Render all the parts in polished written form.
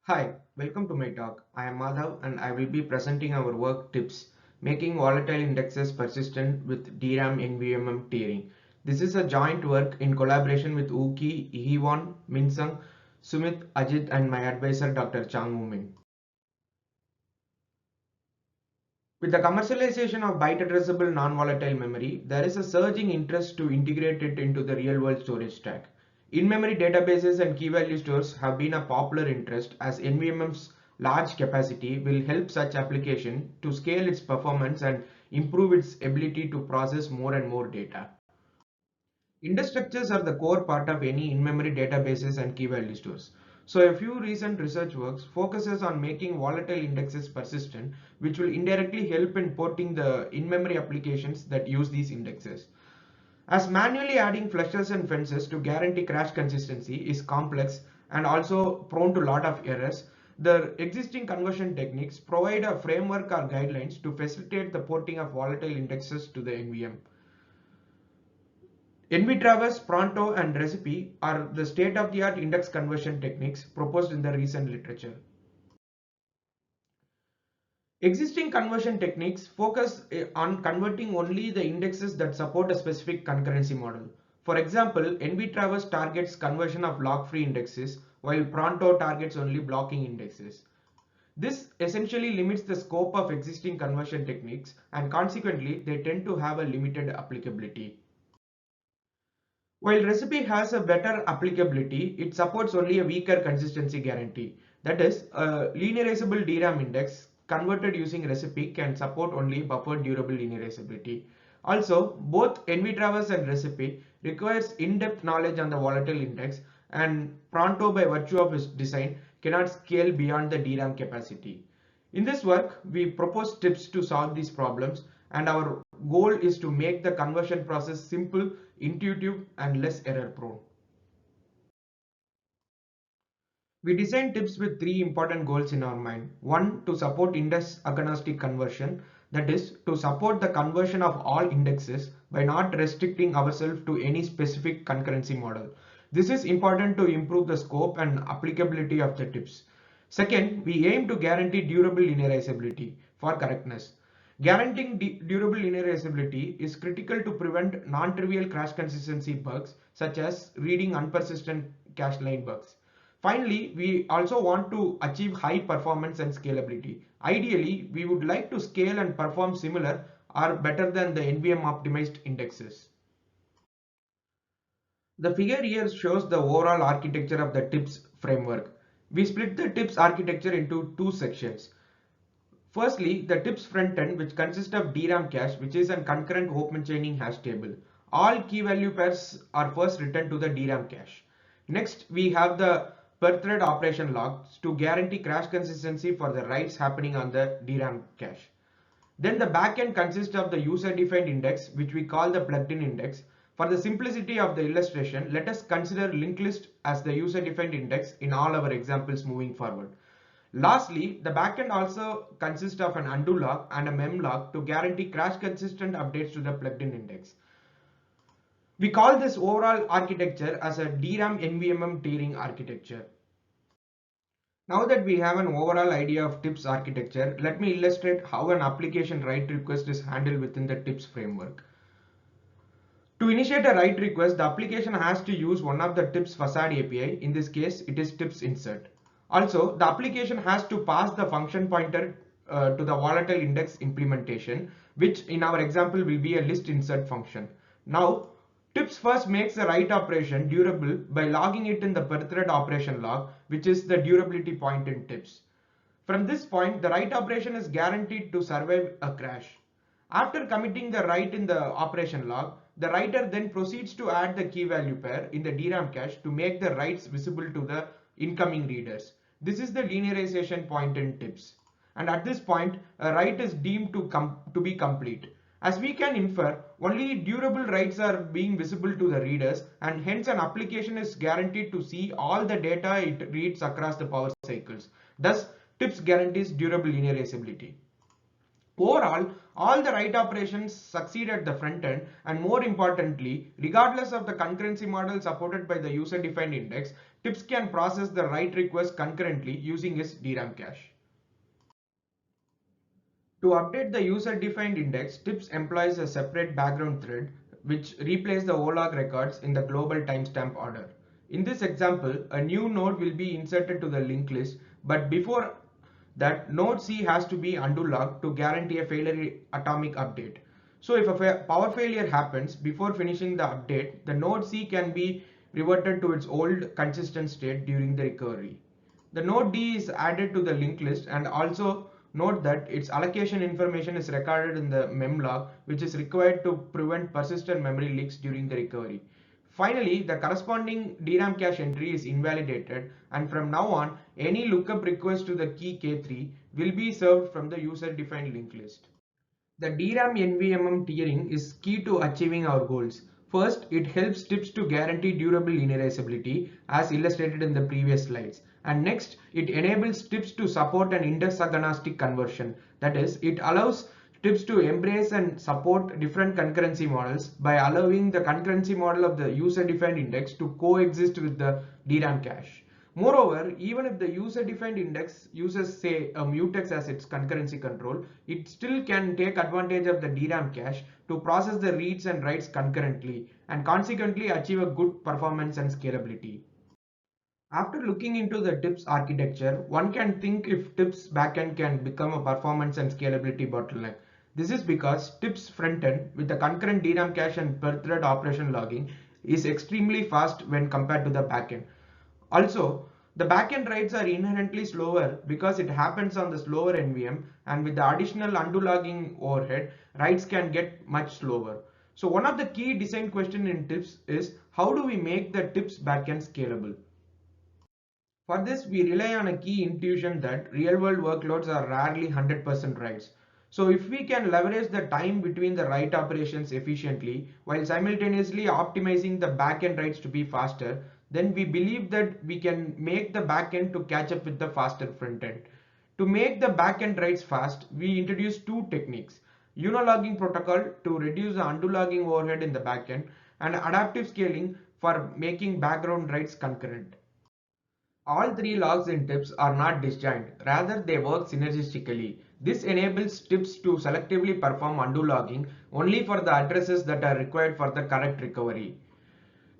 Hi, welcome to my talk. I am Madhav and I will be presenting our work tips making volatile indexes persistent with DRAM NVMe tiering. This is a joint work in collaboration with Uki, Ihewon, Minsung, Sumit, Ajit and my advisor Dr. Chang Woo Min. With the commercialization of byte addressable non-volatile memory, there is a surging interest to integrate it into the real-world storage stack. In-memory databases and key-value stores have been a popular interest as NVMe's large capacity will help such application to scale its performance and improve its ability to process more and more data. Index structures are the core part of any in-memory databases and key-value stores. So a few recent research works focuses on making volatile indexes persistent, which will indirectly help in porting the in-memory applications that use these indexes. As manually adding flushes and fences to guarantee crash consistency is complex and also prone to a lot of errors, the existing conversion techniques provide a framework or guidelines to facilitate the porting of volatile indexes to the NVM. NVTraverse, Pronto, and Recipe are the state-of-the-art index conversion techniques proposed in the recent literature. Existing conversion techniques focus on converting only the indexes that support a specific concurrency model. For example, NVTraverse targets conversion of lock-free indexes, while Pronto targets only blocking indexes. This essentially limits the scope of existing conversion techniques and consequently they tend to have a limited applicability. While Recipe has a better applicability, it supports only a weaker consistency guarantee. That is, a linearizable DRAM index converted using Recipe can support only buffered durable linearizability. Also, both NVTraverse and Recipe requires in-depth knowledge on the volatile index, and Pronto by virtue of its design cannot scale beyond the DRAM capacity. In this work, we propose tips to solve these problems, and our goal is to make the conversion process simple, intuitive, and less error prone. We designed tips with three important goals in our mind. One, to support index agnostic conversion, that is, to support the conversion of all indexes by not restricting ourselves to any specific concurrency model. This is important to improve the scope and applicability of the tips. Second, we aim to guarantee durable linearizability for correctness. Guaranteeing durable linearizability is critical to prevent non-trivial crash consistency bugs such as reading unpersistent cache line bugs. Finally, we also want to achieve high performance and scalability. Ideally, we would like to scale and perform similar or better than the NVM optimized indexes. The figure here shows the overall architecture of the TIPS framework. We split the TIPS architecture into two sections. Firstly, the TIPS frontend, which consists of DRAM cache, which is a concurrent open chaining hash table. All key value pairs are first written to the DRAM cache. Next, we have the per thread operation logs to guarantee crash consistency for the writes happening on the DRAM cache. Then the backend consists of the user-defined index, which we call the plugged-in index. For the simplicity of the illustration, let us consider linked list as the user-defined index in all our examples moving forward. Lastly, the backend also consists of an undo log and a mem log to guarantee crash consistent updates to the plugged-in index. We call this overall architecture as a DRAM NVMe tiering architecture. Now that we have an overall idea of TIPS architecture, let me illustrate how an application write request is handled within the TIPS framework. To initiate a write request, the application has to use one of the TIPS facade API. In this case, it is TIPS insert. Also, the application has to pass the function pointer to the volatile index implementation, which in our example will be a list insert function. Now, TIPS first makes the write operation durable by logging it in the per thread operation log, which is the durability point in TIPS. From this point, the write operation is guaranteed to survive a crash. After committing the write in the operation log, the writer then proceeds to add the key value pair in the DRAM cache to make the writes visible to the incoming readers. This is the linearization point in TIPS. And at this point, a write is deemed to be complete. As we can infer, only durable writes are being visible to the readers and hence an application is guaranteed to see all the data it reads across the power cycles. Thus, TIPS guarantees durable linearizability. Overall, all the write operations succeed at the front end, and more importantly, regardless of the concurrency model supported by the user-defined index, TIPS can process the write request concurrently using its DRAM cache. To update the user-defined index, TIPS employs a separate background thread which replaces the OLOG records in the global timestamp order. In this example, a new node will be inserted to the linked list, but before that, node C has to be undo logged to guarantee a failure atomic update. So if a power failure happens before finishing the update, the node C can be reverted to its old consistent state during the recovery. The node D is added to the linked list, and also note that its allocation information is recorded in the memlog, which is required to prevent persistent memory leaks during the recovery. Finally, the corresponding DRAM cache entry is invalidated, and from now on, any lookup request to the key K3 will be served from the user-defined linked list. The DRAM NVMe tiering is key to achieving our goals. First, it helps TIPS to guarantee durable linearizability as illustrated in the previous slides. And next, it enables TIPS to support an index agnostic conversion. That is, it allows TIPS to embrace and support different concurrency models by allowing the concurrency model of the user-defined index to coexist with the DRAM cache. Moreover, even if the user-defined index uses, say, a mutex as its concurrency control, it still can take advantage of the DRAM cache to process the reads and writes concurrently and consequently achieve a good performance and scalability. After looking into the TIPS architecture, one can think if TIPS backend can become a performance and scalability bottleneck. This is because TIPS frontend with the concurrent DRAM cache and per thread operation logging is extremely fast when compared to the backend. Also, the backend writes are inherently slower because it happens on the slower NVM, and with the additional undo logging overhead, writes can get much slower. So one of the key design questions in TIPS is how do we make the TIPS backend scalable? For this, we rely on a key intuition that real-world workloads are rarely 100% writes. So if we can leverage the time between the write operations efficiently while simultaneously optimizing the backend writes to be faster, then we believe that we can make the backend to catch up with the faster frontend. To make the backend writes fast, we introduce two techniques: Unilogging protocol to reduce the undo logging overhead in the backend, and adaptive scaling for making background writes concurrent. All three logs in TIPS are not disjoint, rather they work synergistically. This enables TIPS to selectively perform undo logging only for the addresses that are required for the correct recovery.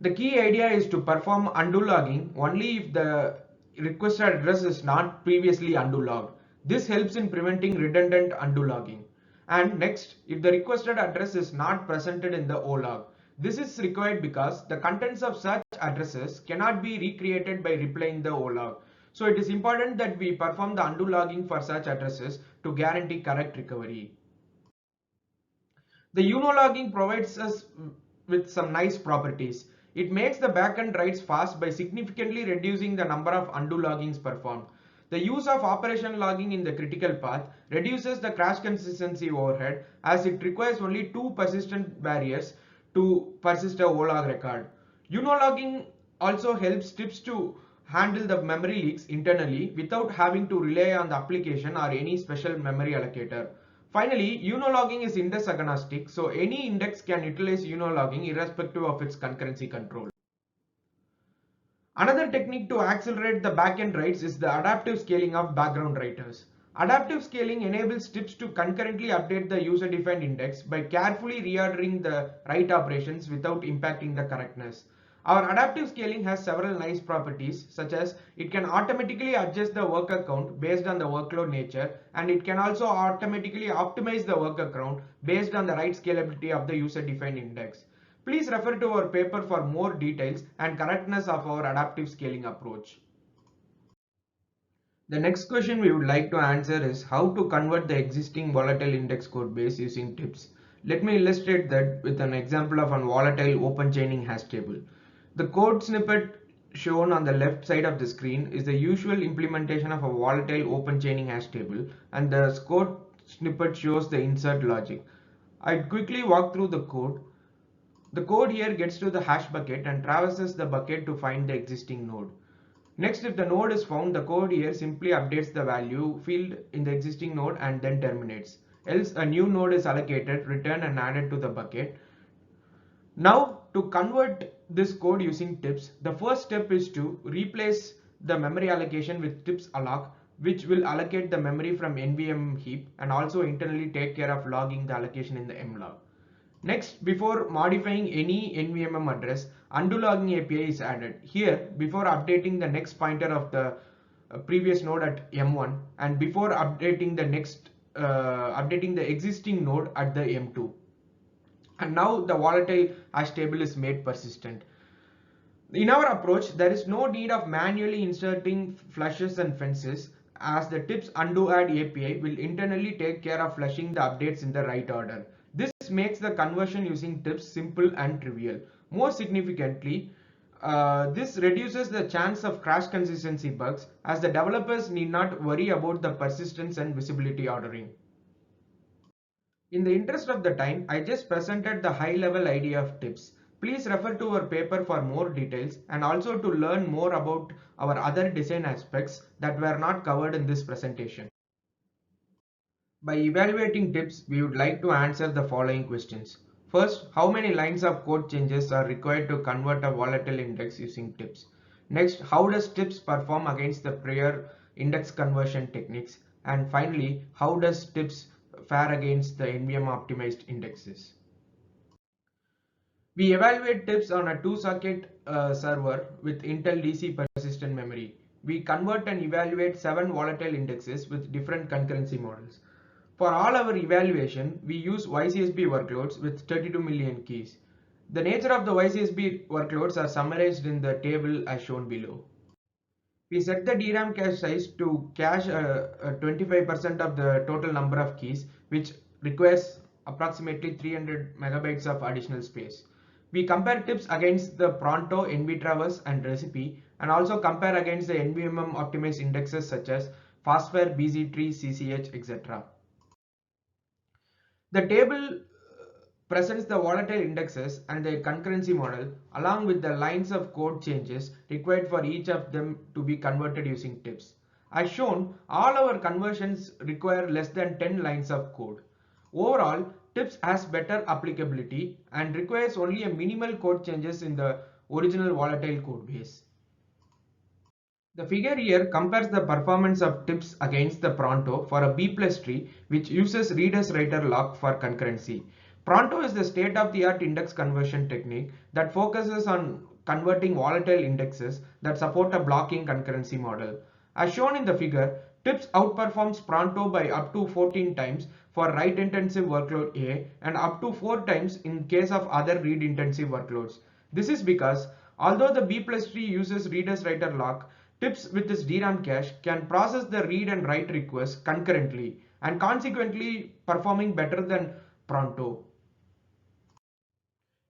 The key idea is to perform undo logging only if the requested address is not previously undo logged. This helps in preventing redundant undo logging. And next, if the requested address is not presented in the OLOG. This is required because the contents of such addresses cannot be recreated by replying the OLOG. So it is important that we perform the undo logging for such addresses to guarantee correct recovery. The Unilogging provides us with some nice properties. It makes the backend writes fast by significantly reducing the number of undo loggings performed. The use of operation logging in the critical path reduces the crash consistency overhead as it requires only two persistent barriers to persist a OLOG record. Unilogging also helps TIPS to handle the memory leaks internally without having to rely on the application or any special memory allocator. Finally, Unilogging is index agnostic, so any index can utilize Unilogging irrespective of its concurrency control. Another technique to accelerate the backend writes is the adaptive scaling of background writers. Adaptive scaling enables TIPS to concurrently update the user-defined index by carefully reordering the write operations without impacting the correctness. Our adaptive scaling has several nice properties, such as it can automatically adjust the worker count based on the workload nature, and it can also automatically optimize the worker count based on the write scalability of the user-defined index. Please refer to our paper for more details and correctness of our adaptive scaling approach. The next question we would like to answer is how to convert the existing volatile index code base using TIPS. Let me illustrate that with an example of a volatile open chaining hash table. The code snippet shown on the left side of the screen is the usual implementation of a volatile open chaining hash table, and the code snippet shows the insert logic. I'd quickly walk through the code. The code here gets to the hash bucket and traverses the bucket to find the existing node. Next, if the node is found, the code here simply updates the value field in the existing node and then terminates. else a new node is allocated, returned and added to the bucket. Now to convert this code using tips, the first step is to replace the memory allocation with tips alloc, which will allocate the memory from NVM heap and also internally take care of logging the allocation in the mlog. Next, before modifying any NVMe address, undo logging API is added. Here, before updating the next pointer of the previous node at M1 and before updating the existing node at the M2. And now the volatile hash table is made persistent. In our approach, there is no need of manually inserting flushes and fences, as the tips undo add API will internally take care of flushing the updates in the right order. This makes the conversion using tips simple and trivial. More significantly, this reduces the chance of crash consistency bugs, as the developers need not worry about the persistence and visibility ordering. In the interest of the time, I just presented the high-level idea of tips. Please refer to our paper for more details and also to learn more about our other design aspects that were not covered in this presentation. By evaluating tips, we would like to answer the following questions. First, how many lines of code changes are required to convert a volatile index using tips? Next, how does tips perform against the prior index conversion techniques? And finally, how does tips fare against the NVM optimized indexes? We evaluate tips on a two-socket server with Intel DC persistent memory. We convert and evaluate 7 volatile indexes with different concurrency models. For all our evaluation, we use YCSB workloads with 32 million keys. The nature of the YCSB workloads are summarized in the table as shown below. We set the DRAM cache size to cache 25% of the total number of keys, which requires approximately 300 megabytes of additional space. We compare tips against the Pronto, NVTraverse and Recipe, and also compare against the NVMe optimized indexes such as Fastware, BZ-Tree, CCH, etc. The table presents the volatile indexes and their concurrency model along with the lines of code changes required for each of them to be converted using tips. As shown, all our conversions require less than 10 lines of code. Overall, tips has better applicability and requires only a minimal code changes in the original volatile code base. The figure here compares the performance of tips against the Pronto for a B+ tree which uses readers writer lock for concurrency. Pronto is the state-of-the-art index conversion technique that focuses on converting volatile indexes that support a blocking concurrency model. As shown in the figure, tips outperforms Pronto by up to 14 times for write-intensive workload A and up to 4 times in case of other read-intensive workloads. This is because although the B+ tree uses readers writer lock, tips with its DRAM cache can process the read and write requests concurrently and consequently performing better than Pronto.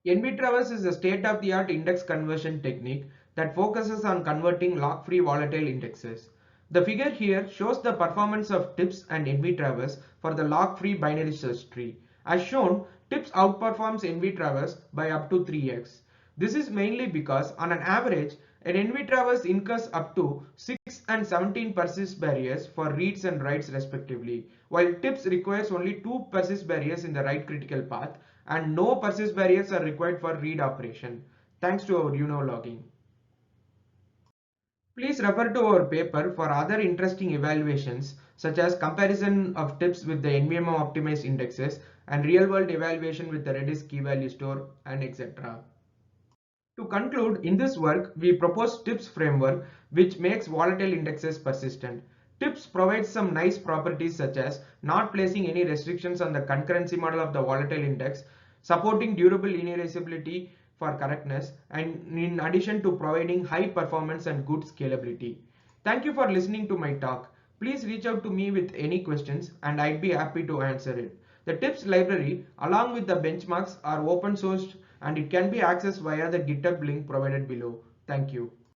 NVTraverse is a state-of-the-art index conversion technique that focuses on converting lock-free volatile indexes. The figure here shows the performance of tips and NVTraverse for the lock-free binary search tree. As shown, tips outperforms NVTraverse by up to 3x. This is mainly because on an average, an NVTraverse incurs up to 6 and 17 persist barriers for reads and writes respectively, while tips requires only 2 persist barriers in the write critical path and no persist barriers are required for read operation, thanks to our UNO logging. Please refer to our paper for other interesting evaluations such as comparison of tips with the NVMe optimized indexes and real-world evaluation with the Redis key value store and etc. To conclude, in this work, we propose TIPS framework which makes volatile indexes persistent. TIPS provides some nice properties such as not placing any restrictions on the concurrency model of the volatile index, supporting durable linearizability for correctness, and in addition to providing high performance and good scalability. Thank you for listening to my talk. Please reach out to me with any questions and I'd be happy to answer it. The TIPS library along with the benchmarks are open sourced and it can be accessed via the GitHub link provided below. Thank you.